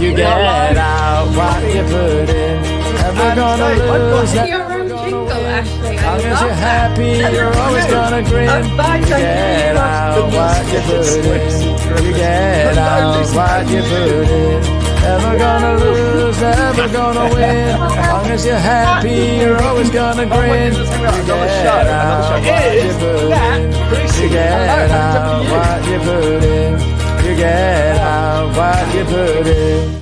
You get out what you put in. Never gonna lose. Your own jingle, Ashley. As long as you're happy, you're always gonna grin. You get out what you put in. You get out what you put in. Never gonna lose, never gonna win. As long as you're happy, you're always gonna grin. You get out what you put in. You get out what you put in. You get out what you put in.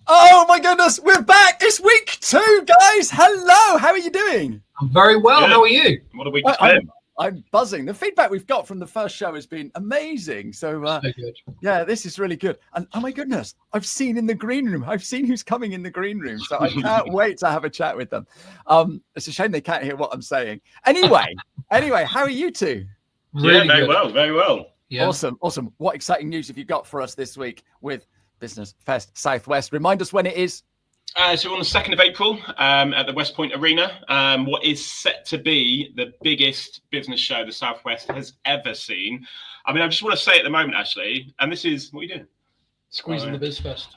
Oh my goodness, we're back. It's week 2, guys. Hello, how are you doing? I'm very well. Good. How are you? What a week it's been. I'm buzzing. The feedback we've got from the first show has been amazing. So, So good. yeah, this is really good. And oh my goodness, I've seen in the green room. I've seen who's coming in the green room. So I can't wait to have a chat with them. It's a shame they can't hear what I'm saying. Anyway, how are you two? Really very good. well, very well. Yeah. Awesome. What exciting news have you got for us this week with Business Fest Southwest? Remind us when it is. So we're on the 2nd of April at the West Point Arena, what is set to be the biggest business show the Southwest has ever seen. I mean, I just want to say at the moment, Ashley, and this is, what are you doing? Squeezing the BizFest.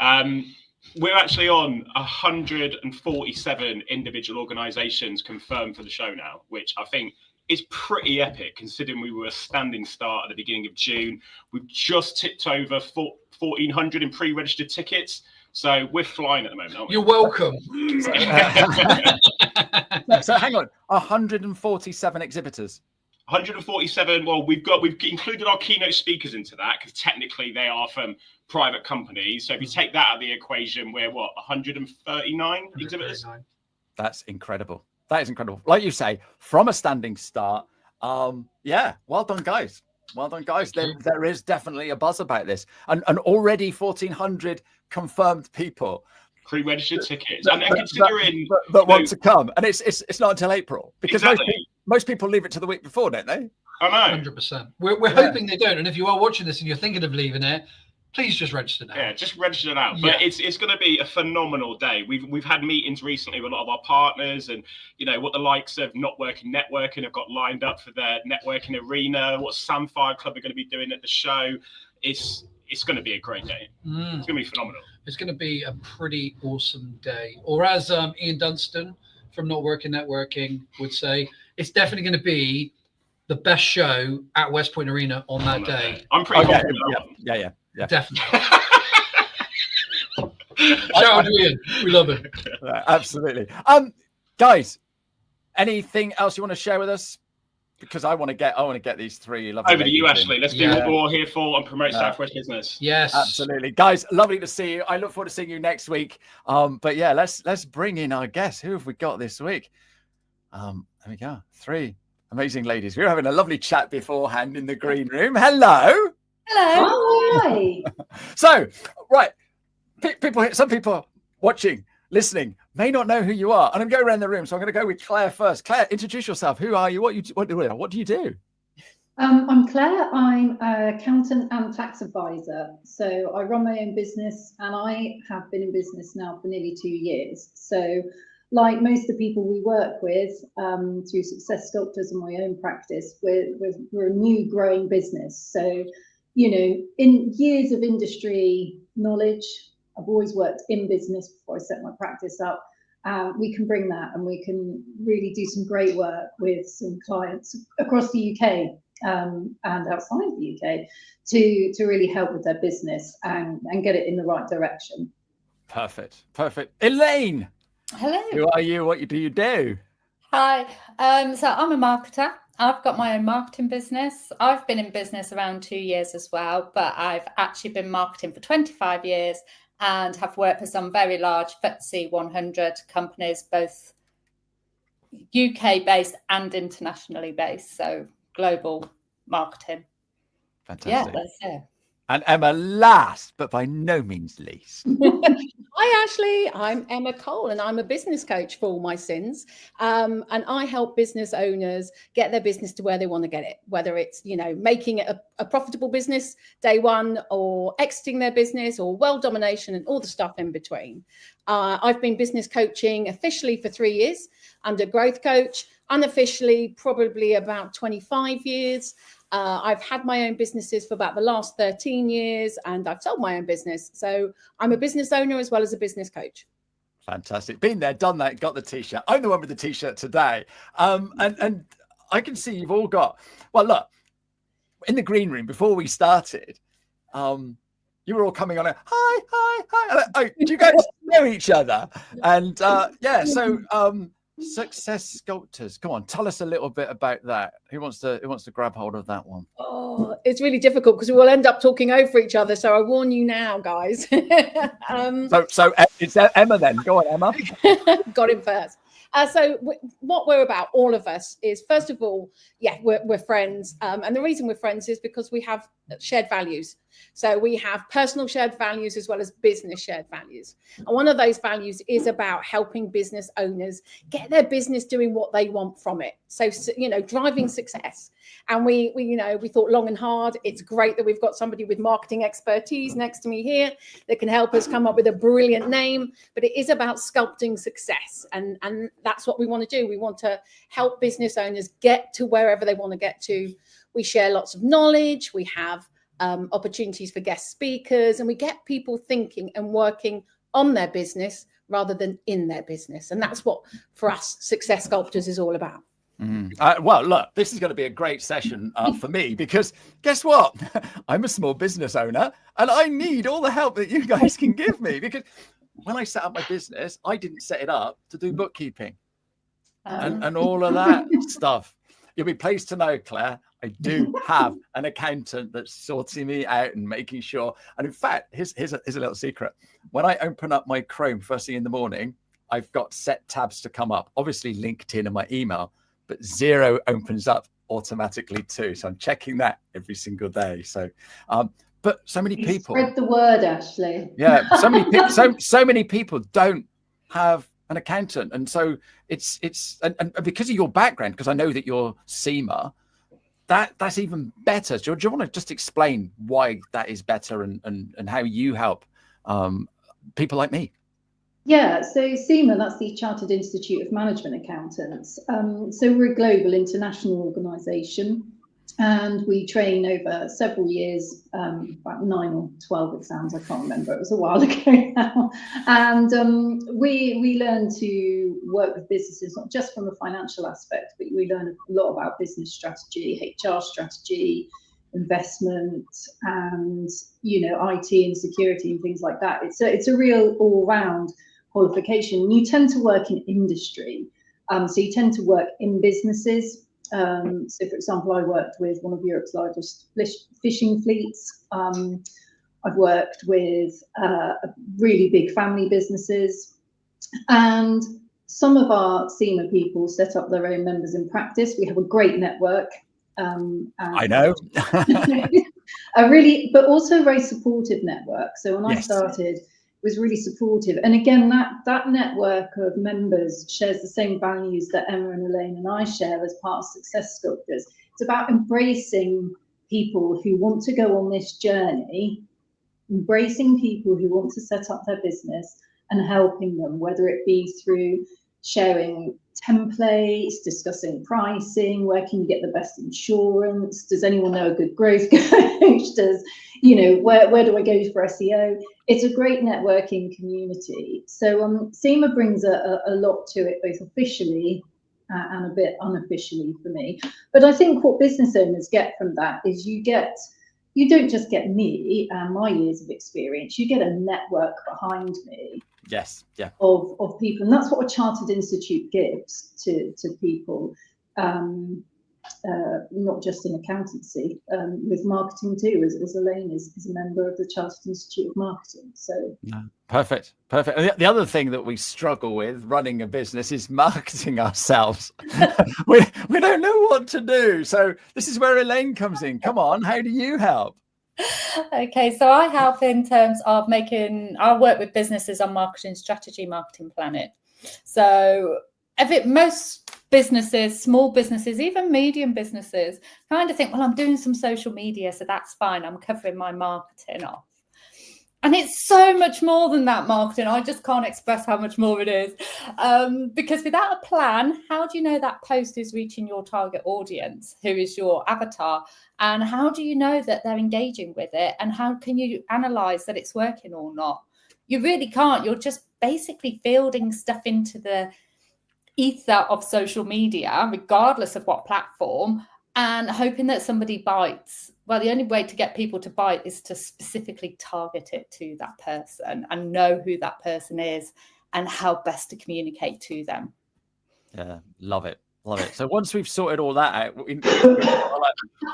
We're actually on 147 individual organisations confirmed for the show now, which I think is pretty epic considering we were a standing start at the beginning of June. We've just tipped over 1,400 in pre-registered tickets. So we're flying at the moment, aren't we? You're welcome. So hang on, 147 exhibitors. 147. Well, we've included our keynote speakers into that because technically they are from private companies. So if you take that out of the equation, we're 139 exhibitors. That's incredible. That is incredible. Like you say, from a standing start. Yeah, well done, guys. Well done, guys. There is definitely a buzz about this, and already 1,400 confirmed people. Pre-registered tickets, and considering that want to come, and it's not until April because exactly. most people leave it to the week before, don't they? I know. 100%. We're hoping they don't. And if you are watching this and you're thinking of leaving it, please just register now. Yeah, just register now. Yeah. But it's going to be a phenomenal day. We've had meetings recently with a lot of our partners, and what the likes of Not Working Networking have got lined up for their networking arena. What Samfire Club are going to be doing at the show. It's going to be a great day. It's going to be phenomenal. It's going to be a pretty awesome day. Or as Ian Dunstan from Not Working Networking would say, it's definitely going to be the best show at West Point Arena on that day. I'm pretty confident. Yeah. Definitely. Shout out to Ian. We love it. Absolutely. Guys, anything else you want to share with us? Because I want to get these three lovely over to you, ladies Ashley. in. Let's do what we're all here for and promote Southwest business. Yes, absolutely, guys. Lovely to see you. I look forward to seeing you next week. But yeah, let's bring in our guests. Who have we got this week? There we go. 3 amazing ladies. We were having a lovely chat beforehand in the green room. Hello. Hello. Hi. So, right, some people watching, listening, may not know who you are, and I'm going around the room. So I'm going to go with Claire first. Claire, introduce yourself. Who are you? What do you do? I'm Claire. I'm an accountant and tax advisor. So I run my own business, and I have been in business now for nearly 2 years. So, like most of the people we work with, through Success Doctors and my own practice, we're a new growing business. So, in years of industry knowledge, I've always worked in business before I set my practice up. We can bring that, and we can really do some great work with some clients across the UK and outside the UK to really help with their business and get it in the right direction. Perfect. Elaine. Hello. Who are you? What do you do? Hi. So I'm a marketer. I've got my own marketing business. I've been in business around 2 years as well, but I've actually been marketing for 25 years and have worked for some very large FTSE 100 companies, both UK based and internationally based. So global marketing. Fantastic. Yeah, that's it. And Emma, last but by no means least. Hi, Ashley. I'm Emma Cole, and I'm a business coach for all my sins. And I help business owners get their business to where they want to get it, whether it's, making it a profitable business day one, or exiting their business, or world domination, and all the stuff in between. I've been business coaching officially for 3 years under growth coach, unofficially probably about 25 years. I've had my own businesses for about the last 13 years, and I've sold my own business. So I'm a business owner as well as a business coach. Fantastic. Been there, done that, got the t-shirt. I'm the one with the t-shirt today. And I can see you've all got, well, look, in the green room before we started, you were all coming on hi. Oh, do you guys know each other? And so Success Sculptors. Come on, tell us a little bit about that. Who wants to grab hold of that one? Oh, it's really difficult because we will end up talking over each other. So I warn you now, guys. So it's Emma then. Go on, Emma. Got him first. What we're about, all of us, is first of all, we're friends. And the reason we're friends is because we have shared values. So we have personal shared values as well as business shared values. And one of those values is about helping business owners get their business doing what they want from it. So, driving success. And we thought long and hard. It's great that we've got somebody with marketing expertise next to me here that can help us come up with a brilliant name. But it is about sculpting success. And that's what we want to do. We want to help business owners get to wherever they want to get to. We share lots of knowledge. We have opportunities for guest speakers, and we get people thinking and working on their business rather than in their business. And that's what, for us, Success Sculptors is all about. Well, look, this is going to be a great session for me, because guess what? I'm a small business owner and I need all the help that you guys can give me, because when I set up my business, I didn't set it up to do bookkeeping and all of that stuff. You'll be pleased to know, Claire, I do have an accountant that's sorting me out and making sure. And in fact, here's a little secret. When I open up my Chrome first thing in the morning, I've got set tabs to come up, obviously LinkedIn and my email, but Xero opens up automatically too. So I'm checking that every single day. So, but so many people spread the word, Ashley. Yeah, so many people don't have an accountant, and so it's and because of your background, because I know that you're SEMA, that's even better. Do you want to just explain why that is better and how you help people like me? Yeah, so SEMA, that's the Chartered Institute of Management Accountants. So we're a global international organisation, and we train over several years, about 9 or 12 exams, I can't remember, it was a while ago now. And we learn to work with businesses, not just from a financial aspect, but we learn a lot about business strategy, HR strategy, investment, and IT and security and things like that. It's a real all-round qualification. You tend to work in industry, so you tend to work in businesses. So, for example, I worked with one of Europe's largest fishing fleets. I've worked with really big family businesses, and some of our SEMA people set up their own members in practice. We have a great network. I know. But also a very supportive network. So when I started, it was really supportive. And again, that network of members shares the same values that Emma and Elaine and I share as part of Success Sculptors. It's about embracing people who want to go on this journey, embracing people who want to set up their business and helping them, whether it be through sharing templates, discussing pricing, where can you get the best insurance, does anyone know a good growth coach, where do I go for SEO? It's a great networking community. So SEMA brings a lot to it, both officially and a bit unofficially for me. But I think what business owners get from that is you don't just get me and my years of experience, you get a network behind me. Yes, yeah. Of people, and that's what a chartered institute gives to people, not just in accountancy, with marketing too, as Elaine is a member of the Chartered Institute of Marketing. So perfect. And the other thing that we struggle with running a business is marketing ourselves. we don't know what to do. So this is where Elaine comes in. Come on, how do you help? Okay, so I help in terms of I work with businesses on marketing strategy, marketing planning. So most businesses, small businesses, even medium businesses kind of think, well, I'm doing some social media, so that's fine. I'm covering my marketing off. And it's so much more than that, marketing. I just can't express how much more it is. Because without a plan, how do you know that post is reaching your target audience, who is your avatar? And how do you know that they're engaging with it? And how can you analyze that it's working or not? You really can't. You're just basically fielding stuff into the ether of social media, regardless of what platform, and hoping that somebody bites. Well, the only way to get people to bite is to specifically target it to that person and know who that person is and how best to communicate to them. Yeah, love it. Love it. So once we've sorted all that out,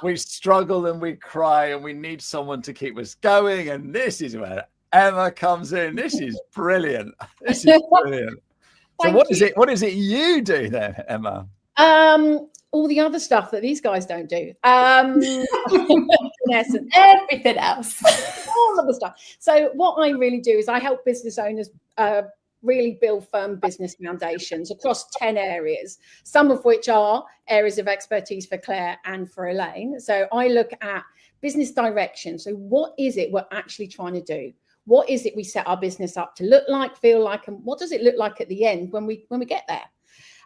we struggle and we cry and we need someone to keep us going. And this is where Emma comes in. This is brilliant. This is brilliant. So what is it you do then, Emma? All the other stuff that these guys don't do. In essence, everything else. All of the stuff. So what I really do is I help business owners really build firm business foundations across 10 areas, some of which are areas of expertise for Claire and for Elaine. So I look at business direction. So what is it we're actually trying to do? What is it we set our business up to look like, feel like, and what does it look like at the end when we get there?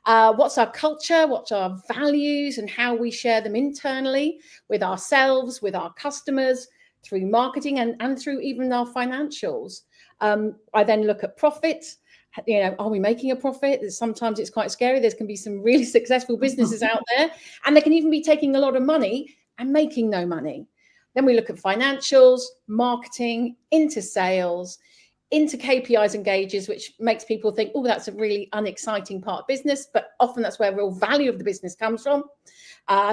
What's our culture? What's our values, and how we share them internally with ourselves, with our customers, through marketing and through even our financials. I then look at profit. You know, are we making a profit? Sometimes it's quite scary. There can be some really successful businesses out there, and they can even be taking a lot of money and making no money. Then we look at financials, marketing, into sales, into KPIs and gauges, which makes people think, oh, that's a really unexciting part of business, but often that's where real value of the business comes from.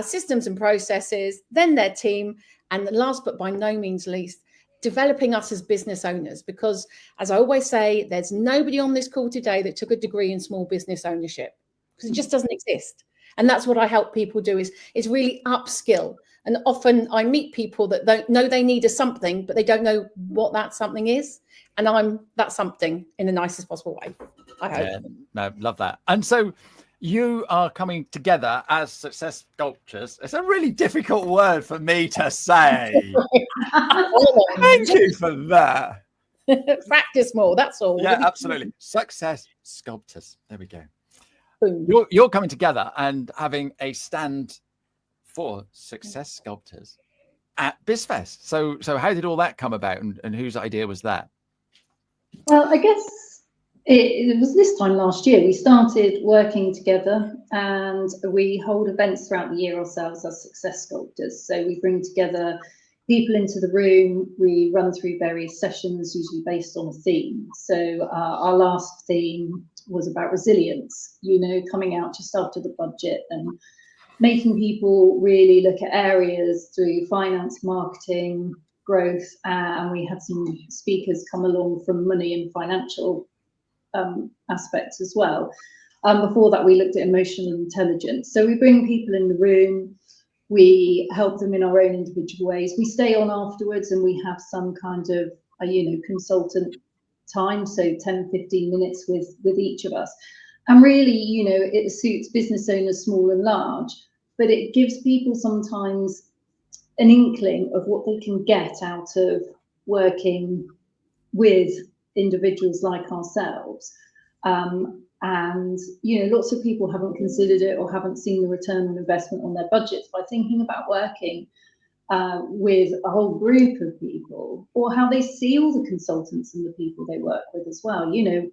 Systems and processes, then their team, and the last but by no means least, developing us as business owners, because as I always say, there's nobody on this call today that took a degree in small business ownership, because it just doesn't exist. And that's what I help people do is really upskill. And often I meet people that don't know they need a something, but they don't know what that something is. And I'm that something in the nicest possible way, I hope. Yeah, no, love that. And so you are coming together as success sculptures. It's a really difficult word for me to say. Thank you for that. Practice more, that's all. Yeah, absolutely. Success sculptors. There we go. Boom. You're coming together and having a stand for success sculptors at BizFest. So how did all that come about, and whose idea was that? Well, I guess it was this time last year we started working together, and we hold events throughout the year ourselves as success sculptors. So we bring together people into the room, we run through various sessions, usually based on a theme. So our last theme was about resilience, you know, coming out just after the budget and making people really look at areas through finance, marketing, growth, and we had some speakers come along from money and financial aspects as well. Before that, we looked at emotional intelligence. So we bring people in the room, we help them in our own individual ways. We stay on afterwards and we have some kind of, consultant time, so 10, 15 minutes with each of us. And really, it suits business owners, small and large, but it gives people sometimes an inkling of what they can get out of working with individuals like ourselves. And lots of people haven't considered it or haven't seen the return on investment on their budgets by thinking about working with a whole group of people, or how they see all the consultants and the people they work with as well. Do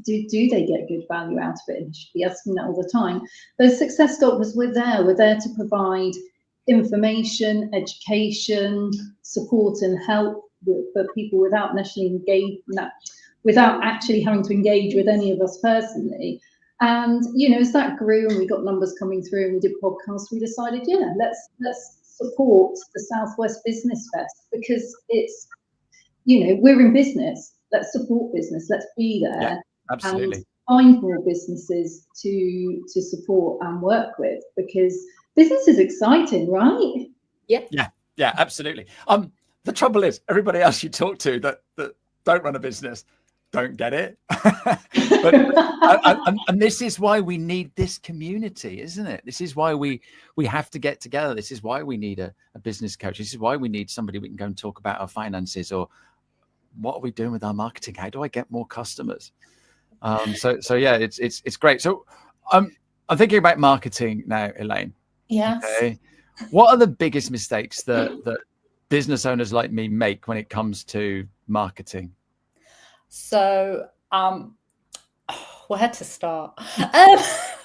they get good value out of it? And you should be asking that all the time. Those success sculptors, we're there to provide information, education, support and help for people without necessarily without actually having to engage with any of us personally. And as that grew and we got numbers coming through and we did podcasts, we decided, let's support the Southwest Business Fest, because it's, we're in business. Let's support business. Let's be there. Yeah, absolutely. And find more businesses to support and work with, because business is exciting, right? Yeah, absolutely. The trouble is, everybody else you talk to that don't run a business don't get it. and this is why we need this community, isn't it? This is why we have to get together. This is why we need a business coach. This is why we need somebody we can go and talk about our finances or what are we doing with our marketing? How do I get more customers? So yeah, it's great. So I'm thinking about marketing now, Elaine. Yes. Okay. What are the biggest mistakes that business owners like me make when it comes to marketing? So, where to start?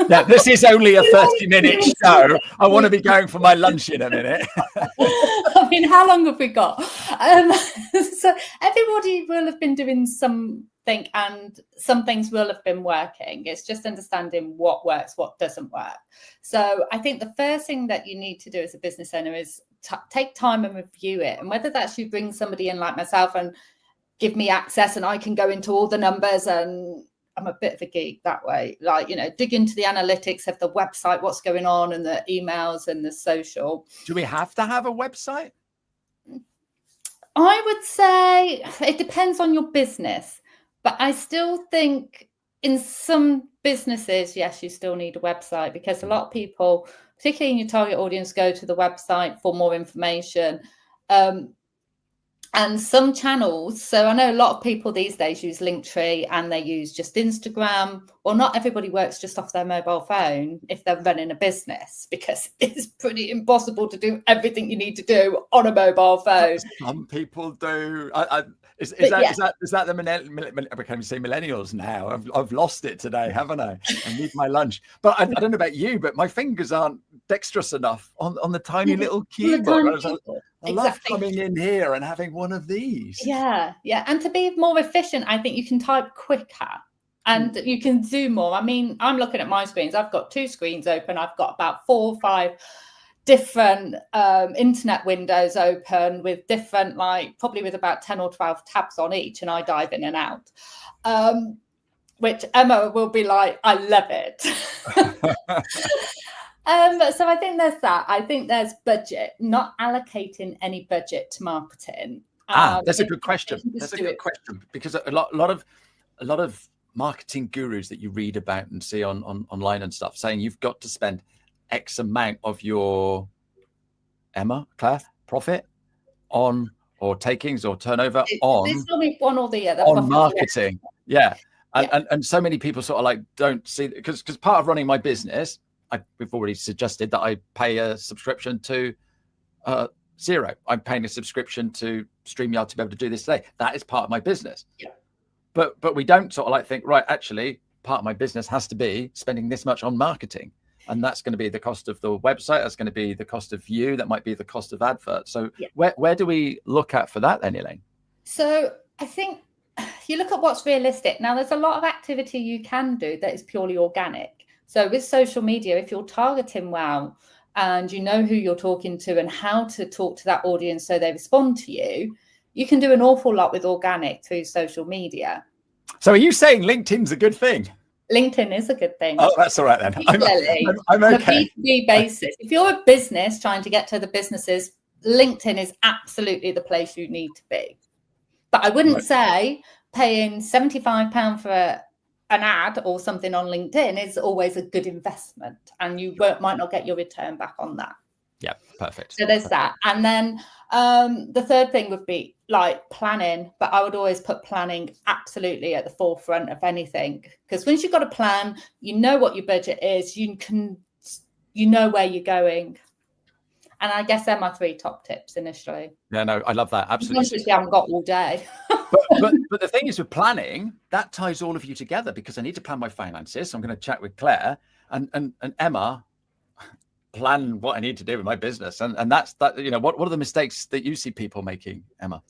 Yeah, this is only a 30-minute show. I want to be going for my lunch in a minute. I mean, how long have we got? So everybody will have been doing something, and some things will have been working. It's just understanding what works, what doesn't work. So I think the first thing that you need to do as a business owner is take time and review it. And whether that's you bring somebody in like myself and give me access and I can go into all the numbers, and I'm a bit of a geek that way, like, you know, dig into the analytics of the website, what's going on, and the emails and the social. Do we have to have a website? I would say it depends on your business, but I still think in some businesses, yes, you still need a website, because a lot of people, particularly in your target audience, go to the website for more information. And some channels, so I know a lot of people these days use Linktree and they use just Instagram. Well, not everybody works just off their mobile phone if they're running a business, because it's pretty impossible to do everything you need to do on a mobile phone. Some people do. Is that the I can't even say millennials now? I've lost it today, haven't I? I need my lunch. But I don't know about you, but my fingers aren't dexterous enough on the tiny little keyboard. I love coming in here and having one of these. Yeah. And to be more efficient, I think you can type quicker and you can zoom more. I mean, I'm looking at my screens. I've got 2 screens open. I've got about 4 or 5 different internet windows open with different, like probably with about 10 or 12 tabs on each, and I dive in and out. Which Emma will be like, I love it. So I think there's that. I think there's budget, not allocating any budget to marketing. That's a good question. That's a good question, because a lot of marketing gurus that you read about and see online and stuff saying you've got to spend X amount of your Claire, profit on, or takings or turnover on. There's only one or the other on marketing. Yeah. And so many people sort of like don't see, because part of running my business, we've already suggested that I pay a subscription to Zero. I'm paying a subscription to StreamYard to be able to do this today. That is part of my business. Yeah. But we don't sort of like think, right, actually, part of my business has to be spending this much on marketing. And that's going to be the cost of the website. That's going to be the cost of view. That might be the cost of adverts. So where do we look at for that then, Elaine? So I think you look at what's realistic. Now, there's a lot of activity you can do that is purely organic. So with social media, if you're targeting well and you know who you're talking to and how to talk to that audience so they respond to you, you can do an awful lot with organic through social media. So are you saying LinkedIn's a good thing? LinkedIn is a good thing. Oh, that's all right then. I'm okay. On a B2B basis. If you're a business trying to get to the businesses, LinkedIn is absolutely the place you need to be. But I wouldn't say paying £75 for an ad or something on LinkedIn is always a good investment, and you might not get your return back on that. Yeah, perfect. So there's that. And then the third thing would be like planning, but I would always put planning absolutely at the forefront of anything, because once you've got a plan, you know what your budget is, you know where you're going. And I guess they're my 3 top tips initially. Yeah, no, I love that. Absolutely. Obviously, I haven't got all day. But the thing is, with planning, that ties all of you together, because I need to plan my finances. So I'm going to chat with Claire and Emma, plan what I need to do with my business. And that's that. You know, what are the mistakes that you see people making, Emma?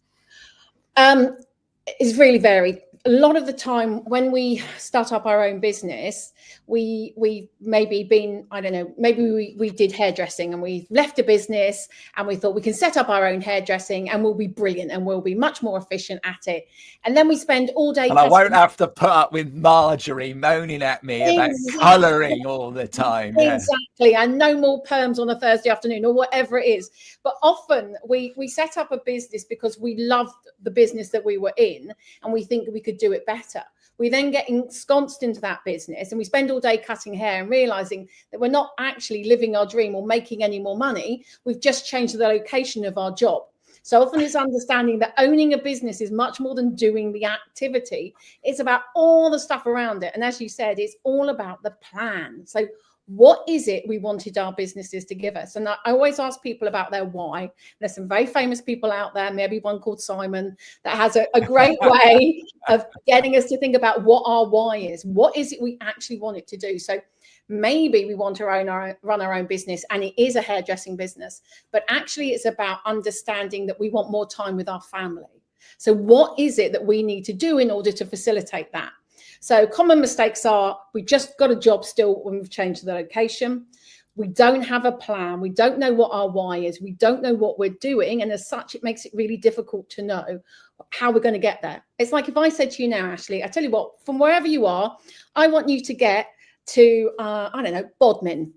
It's really varied. A lot of the time when we start up our own business, we maybe been, I don't know, maybe we did hairdressing and we left a business and we thought we can set up our own hairdressing and we'll be brilliant and we'll be much more efficient at it. And then we spend all day. And I won't have to put up with Marjorie moaning at me about colouring all the time. Yeah. Exactly. And no more perms on a Thursday afternoon or whatever it is. But often we set up a business because we loved the business that we were in and we think we could do it better. We then get ensconced into that business and we spend all day cutting hair and realizing that we're not actually living our dream or making any more money. We've just changed the location of our job. So often it's understanding that owning a business is much more than doing the activity. It's about all the stuff around it. And as you said, it's all about the plan. So what is it we wanted our businesses to give us? And I always ask people about their why. There's some very famous people out there, maybe one called Simon, that has a great way of getting us to think about what our why is. What is it we actually want it to do? So maybe we want to run our own business, and it is a hairdressing business, but actually it's about understanding that we want more time with our family. So what is it that we need to do in order to facilitate that? So common mistakes are, we just got a job still when we've changed the location. We don't have a plan. We don't know what our why is. We don't know what we're doing. And as such, it makes it really difficult to know how we're going to get there. It's like if I said to you now, Ashley, I tell you what, from wherever you are, I want you to get to, I don't know, Bodmin.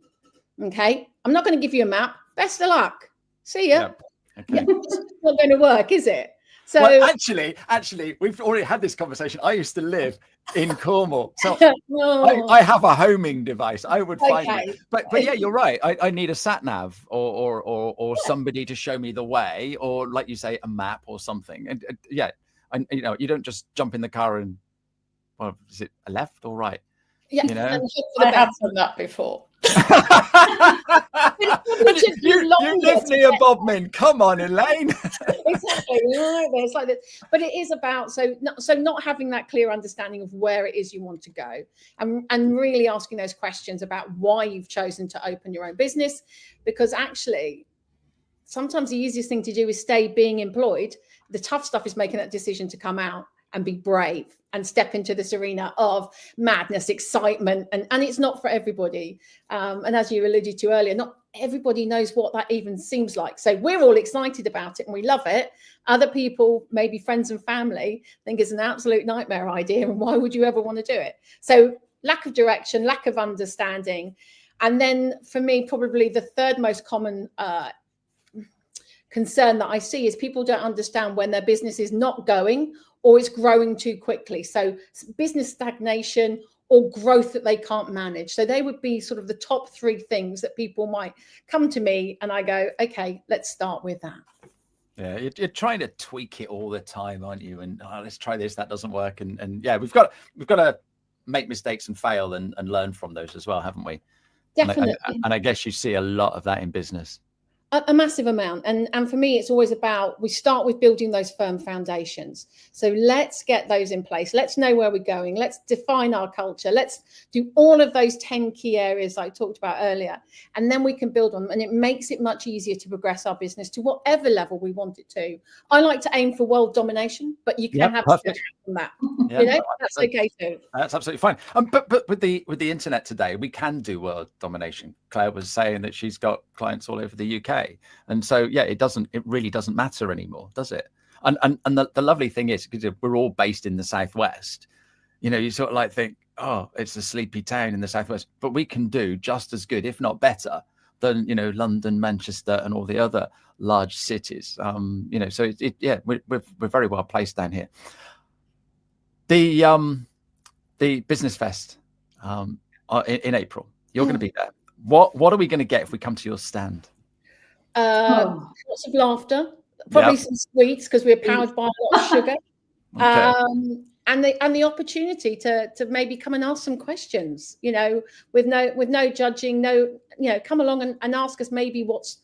Okay. I'm not going to give you a map. Best of luck. See ya. Yeah. Okay. It's not going to work, is it? So well, actually, we've already had this conversation. I used to live in Cornwall, so I have a homing device. I would find it. But yeah, you're right. I need a sat nav or somebody to show me the way, or like you say, a map or something. And yeah, you don't just jump in the car and, well, is it a left or right? Yeah, you know, I have done that before. you live near Bodmin. Come on, Elaine. Exactly. Right there. It's like that. But it is about not having that clear understanding of where it is you want to go, and really asking those questions about why you've chosen to open your own business. Because actually, sometimes the easiest thing to do is stay being employed. The tough stuff is making that decision to come out and be brave and step into this arena of madness, excitement, and it's not for everybody. And as you alluded to earlier, not everybody knows what that even seems like. So we're all excited about it and we love it. Other people, maybe friends and family, think it's an absolute nightmare idea, and why would you ever want to do it? So lack of direction, lack of understanding. And then for me, probably the third most common concern that I see is people don't understand when their business is not going or it's growing too quickly. So business stagnation or growth that they can't manage. So they would be sort of the top three things that people might come to me and I go, okay, let's start with that. Yeah, you're trying to tweak it all the time, aren't you? And let's try this, that doesn't work. And yeah, we've got to make mistakes and fail and learn from those as well, haven't we? Definitely. And I guess you see a lot of that in business. A massive amount. And for me, it's always about, we start with building those firm foundations. So let's get those in place. Let's know where we're going. Let's define our culture. Let's do all of those 10 key areas I talked about earlier. And then we can build on them. And it makes it much easier to progress our business to whatever level we want it to. I like to aim for world domination, but you can have perfect from that. Yeah, you know, that's okay too. That's absolutely fine. But with the internet today, we can do world domination. Claire was saying that she's got clients all over the UK. And so, yeah, it really doesn't matter anymore, does it? And the lovely thing is, because we're all based in the Southwest, you know, you sort of like think, oh, it's a sleepy town in the Southwest, but we can do just as good, if not better, than, you know, London, Manchester, and all the other large cities. You know, so we're very well placed down here. The Business Fest in April, you're going to be there. What are we going to get if we come to your stand? Lots of laughter, probably some sweets because we're powered by a lot of sugar. Okay. And the opportunity to maybe come and ask some questions, you know, with no judging, come along and ask us maybe what's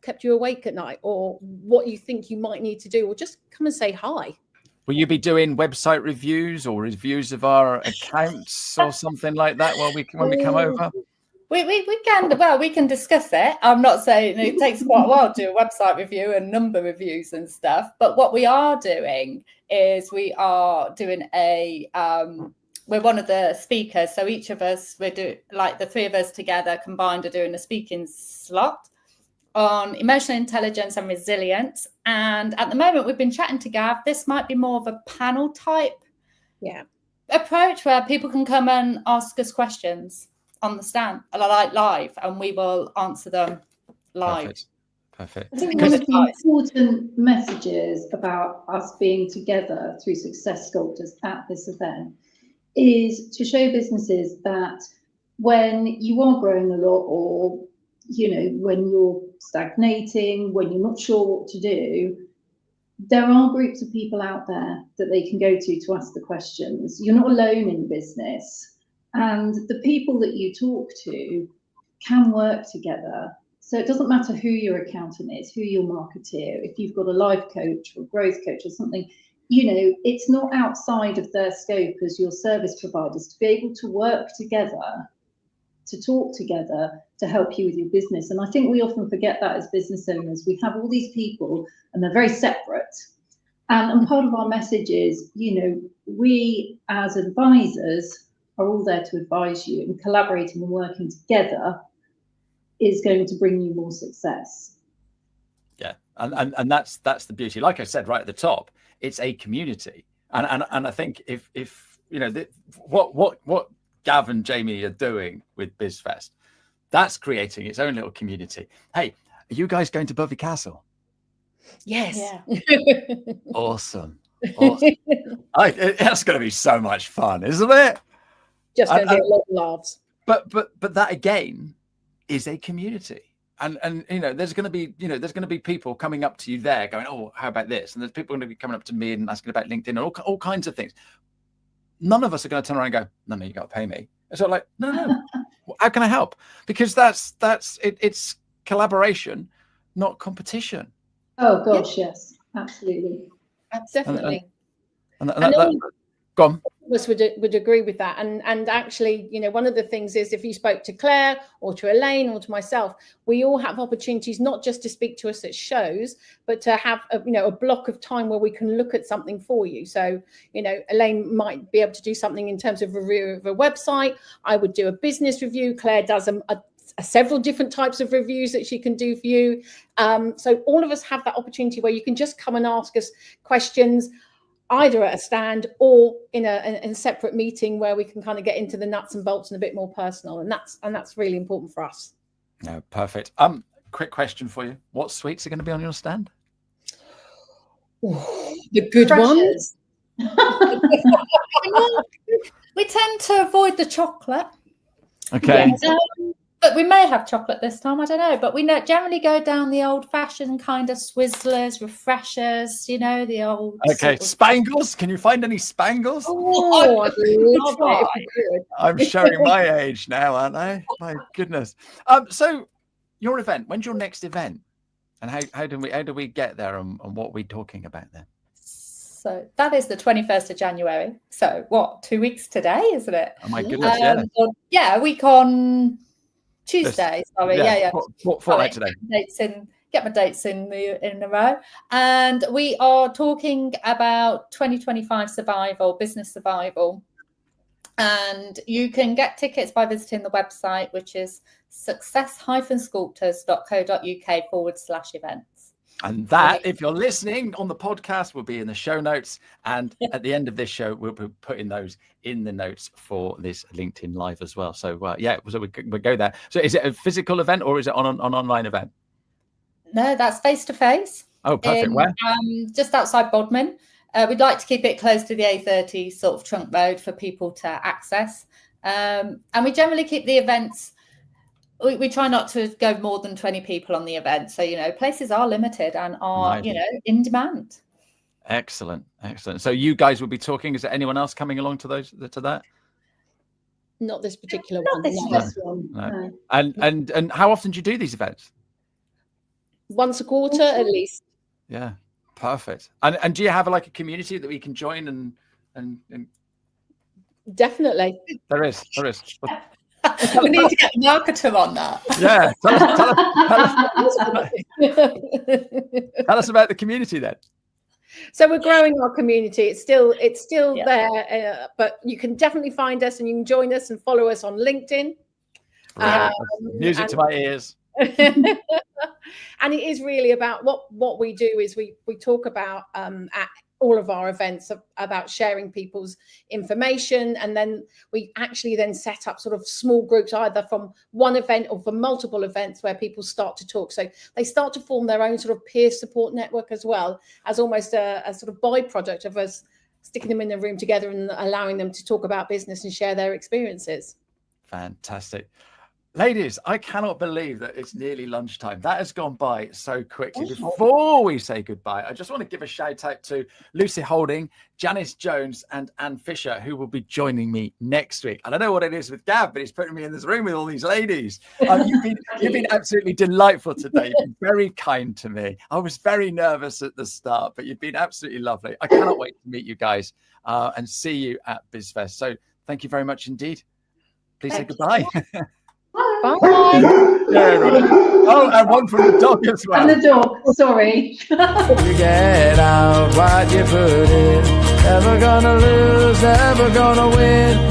kept you awake at night or what you think you might need to do, or just come and say hi. Will you be doing website reviews or reviews of our accounts or something like that when we come over? We can discuss it. I'm not saying it takes quite a while to do a website review and number reviews and stuff. But what we are doing is we are doing we're one of the speakers. So each of us, the three of us together combined are doing a speaking slot on emotional intelligence and resilience. And at the moment we've been chatting to Gav, this might be more of a panel type approach where people can come and ask us questions on the stand, like live, and we will answer them live. Perfect. I think one of the important messages about us being together through Success Sculptors at this event is to show businesses that when you are growing a lot, or, you know, when you're stagnating, when you're not sure what to do, there are groups of people out there that they can go to ask the questions. You're not alone in business, and the people that you talk to can work together. So it doesn't matter who your accountant is, who your marketeer, if you've got a life coach or growth coach or something, you know, it's not outside of their scope as your service providers to be able to work together, to talk together, to help you with your business. And I think we often forget that as business owners. We have all these people and they're very separate. And part of our message is, you know, we as advisors are all there to advise you, and collaborating and working together is going to bring you more success. Yeah, and that's the beauty. Like I said right at the top, it's a community, and I think if you know what Gavin and Jamie are doing with BizFest, that's creating its own little community. Hey, are you guys going to Bovey Castle? Yes. Yeah. Awesome. That's going to be so much fun, isn't it? Just going to be a lot of laughs. But that again is a community. And you know, there's going to be people coming up to you there going, oh, how about this? And there's people going to be coming up to me and asking about LinkedIn and all kinds of things. None of us are going to turn around and go, no, you got to pay me. It's sort of like, no. How can I help? Because that's it. It's collaboration, not competition. Oh gosh, yes, absolutely. Definitely. And go on. Us would agree with that, and actually, you know, one of the things is, if you spoke to Claire or to Elaine or to myself, we all have opportunities not just to speak to us at shows, but to have a block of time where we can look at something for you. So, you know, Elaine might be able to do something in terms of review of a website. I would do a business review. Claire does several different types of reviews that she can do for you. So all of us have that opportunity where you can just come and ask us questions, either at a stand or in a separate meeting where we can kind of get into the nuts and bolts and a bit more personal, and that's really important for us. No, perfect. Quick question for you: what sweets are going to be on your stand? The good ones. We tend to avoid the chocolate. Okay. But we may have chocolate this time, I don't know. But we generally go down the old-fashioned kind of Swizzlers, refreshers, you know, the old... Okay, Spangles. Can you find any Spangles? Oh, I love it. I'm showing my age now, aren't I? My goodness. So your event, when's your next event? And how do we get there, and what are we talking about there? So that is the 21st of January. So what, 2 weeks today, isn't it? Oh my goodness, yeah, a week on Tuesday. Sorry, yeah. Fortnight today. Get my dates in a row. And we are talking about 2025 survival, business survival. And you can get tickets by visiting the website, which is success-sculptors.co.uk/events. And that, if you're listening on the podcast, will be in the show notes. And at the end of this show, we'll be putting those in the notes for this LinkedIn Live as well. So, so we go there. So is it a physical event or is it on an online event? No, that's face-to-face. Oh, perfect. Where? Just outside Bodmin. We'd like to keep it close to the A30 sort of trunk road for people to access. And we generally keep the events... We try not to go more than 20 people on the event. So, you know, places are limited and are, in demand. Excellent. So you guys will be talking. Is there anyone else coming along to that? Not this particular one. No. And how often do you do these events? Once a quarter at least. Yeah, perfect. And do you have like a community that we can join and Definitely. There is. We need to get a marketer on that. Yeah. Tell us about the community then. So we're growing our community. It's still there, but you can definitely find us and you can join us and follow us on LinkedIn. Music to my ears. And it is really about what we do is we talk about at all of our events about sharing people's information, and then we actually then set up sort of small groups either from one event or from multiple events where people start to talk. So they start to form their own sort of peer support network as well, as almost a sort of byproduct of us sticking them in a room together and allowing them to talk about business and share their experiences. Fantastic. Ladies, I cannot believe that it's nearly lunchtime. That has gone by so quickly. Before we say goodbye, I just want to give a shout out to Lucy Holding, Janice Jones, and Anne Fisher, who will be joining me next week. I don't know what it is with Gav, but he's putting me in this room with all these ladies. You've been absolutely delightful today. You've been very kind to me. I was very nervous at the start, but you've been absolutely lovely. I cannot wait to meet you guys and see you at BizFest. So thank you very much indeed. Please say goodbye. Bye. Yeah, everybody. Oh, and one from the dog as well. And the dog, sorry. You get out what you put in. Never gonna lose, never gonna win.